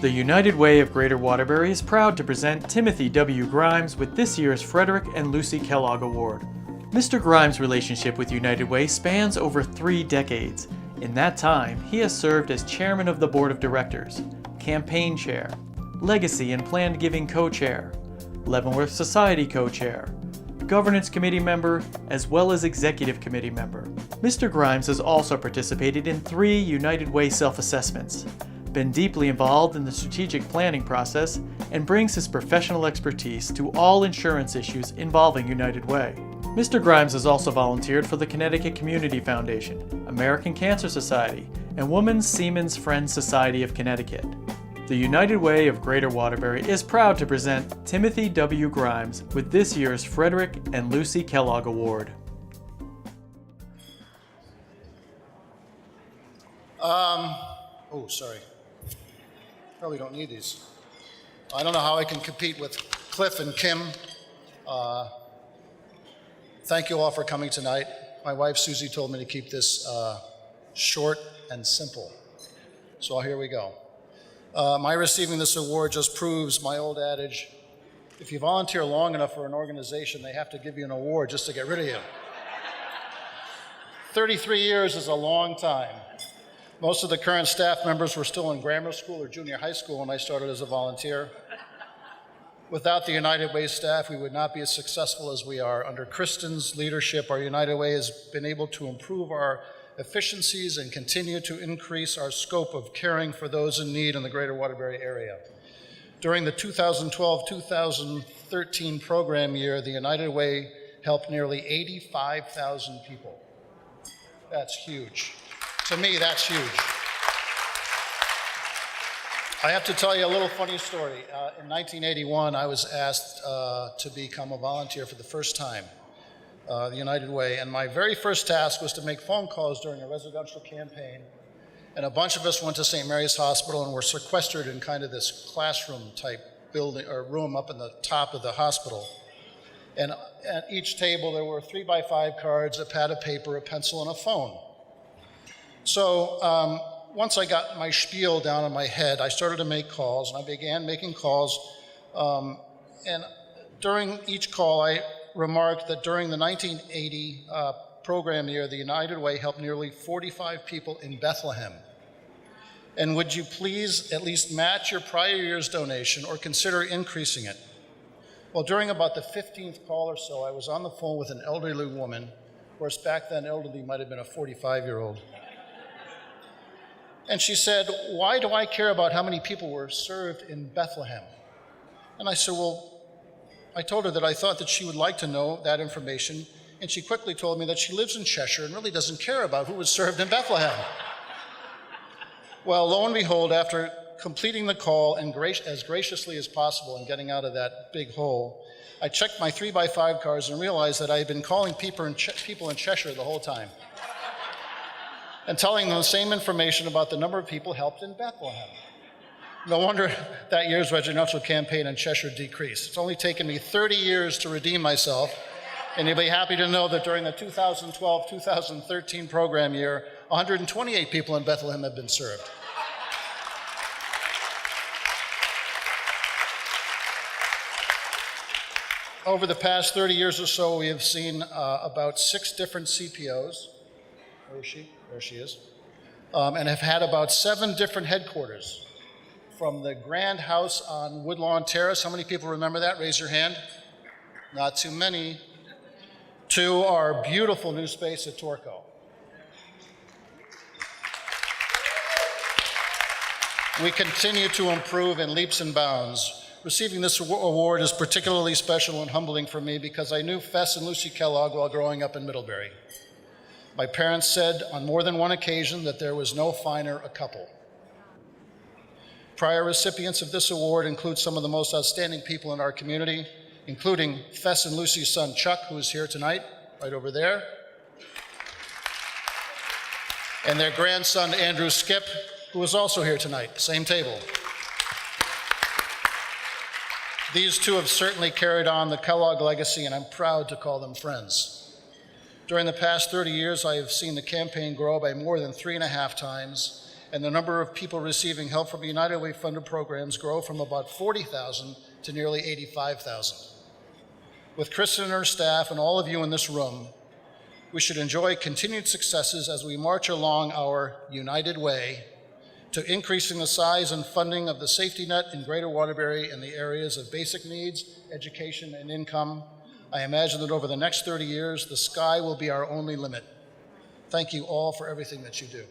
The United Way of Greater Waterbury is proud to present Timothy W. Grimes with this year's Frederic and Lucy Kellogg Award. Mr. Grimes' relationship with United Way spans over 3 decades. In that time, he has served as chairman of the board of directors, campaign chair, legacy and planned giving co-chair, Leavenworth Society co-chair, governance committee member, as well as executive committee member. Mr. Grimes has also participated in 3 United Way self-assessments, been deeply involved in the strategic planning process, and brings his professional expertise to all insurance issues involving United Way. Mr. Grimes has also volunteered for the Connecticut Community Foundation, American Cancer Society, and Women's Seamen's Friends Society of Connecticut. The United Way of Greater Waterbury is proud to present Timothy W. Grimes with this year's Frederic and Lucy Kellogg Award. Sorry. Probably don't need these. I don't know how I can compete with Cliff and Kim. Thank you all for coming tonight. My wife Susie told me to keep this short and simple. So here we go. My receiving this award just proves my old adage, if you volunteer long enough for an organization, they have to give you an award just to get rid of you. 33 years is a long time. Most of the current staff members were still in grammar school or junior high school when I started as a volunteer. Without the United Way staff, we would not be as successful as we are. Under Kristen's leadership, our United Way has been able to improve our efficiencies and continue to increase our scope of caring for those in need in the greater Waterbury area. During the 2012-2013 program year, the United Way helped nearly 85,000 people. That's huge. To me, that's huge. I have to tell you a little funny story. In 1981, I was asked to become a volunteer for the first time, the United Way, and my very first task was to make phone calls during a residential campaign, and a bunch of us went to St. Mary's Hospital and were sequestered in kind of this classroom type building or room up in the top of the hospital. And at each table there were 3x5 cards, a pad of paper, a pencil, and a phone. So once I got my spiel down in my head, I started to make calls, and I began making calls. And during each call, I remarked that during the 1980 program year, the United Way helped nearly 45 people in Bethlehem. And would you please at least match your prior year's donation or consider increasing it? Well, during about the 15th call or so, I was on the phone with an elderly woman, of course, back then elderly might have been a 45-year-old. And she said, "Why do I care about how many people were served in Bethlehem?" And I said, well, I told her that I thought that she would like to know that information, and she quickly told me that she lives in Cheshire and really doesn't care about who was served in Bethlehem. Well, lo and behold, after completing the call and as graciously as possible and getting out of that big hole, I checked my 3x5 cards and realized that I had been calling people in Cheshire the whole time and telling them the same information about the number of people helped in Bethlehem. No wonder that year's residential campaign in Cheshire decreased. It's only taken me 30 years to redeem myself, and you'll be happy to know that during the 2012-2013 program year, 128 people in Bethlehem have been served. Over the past 30 years or so, we have seen about 6 different CPOs. Where is she? There she is. And have had about 7 different headquarters. From the Grand House on Woodlawn Terrace, how many people remember that? Raise your hand. Not too many. To our beautiful new space at Torco. We continue to improve in leaps and bounds. Receiving this award is particularly special and humbling for me because I knew Fess and Lucy Kellogg while growing up in Middlebury. My parents said on more than one occasion that there was no finer a couple. Prior recipients of this award include some of the most outstanding people in our community, including Fess and Lucy's son Chuck, who is here tonight, right over there, and their grandson Andrew Skip, who is also here tonight, same table. These two have certainly carried on the Kellogg legacy, and I'm proud to call them friends. During the past 30 years, I have seen the campaign grow by more than 3.5 times, and the number of people receiving help from United Way funded programs grow from about 40,000 to nearly 85,000. With Kristen and her staff and all of you in this room, we should enjoy continued successes as we march along our United Way to increasing the size and funding of the safety net in Greater Waterbury in the areas of basic needs, education, and income. I imagine that over the next 30 years, the sky will be our only limit. Thank you all for everything that you do.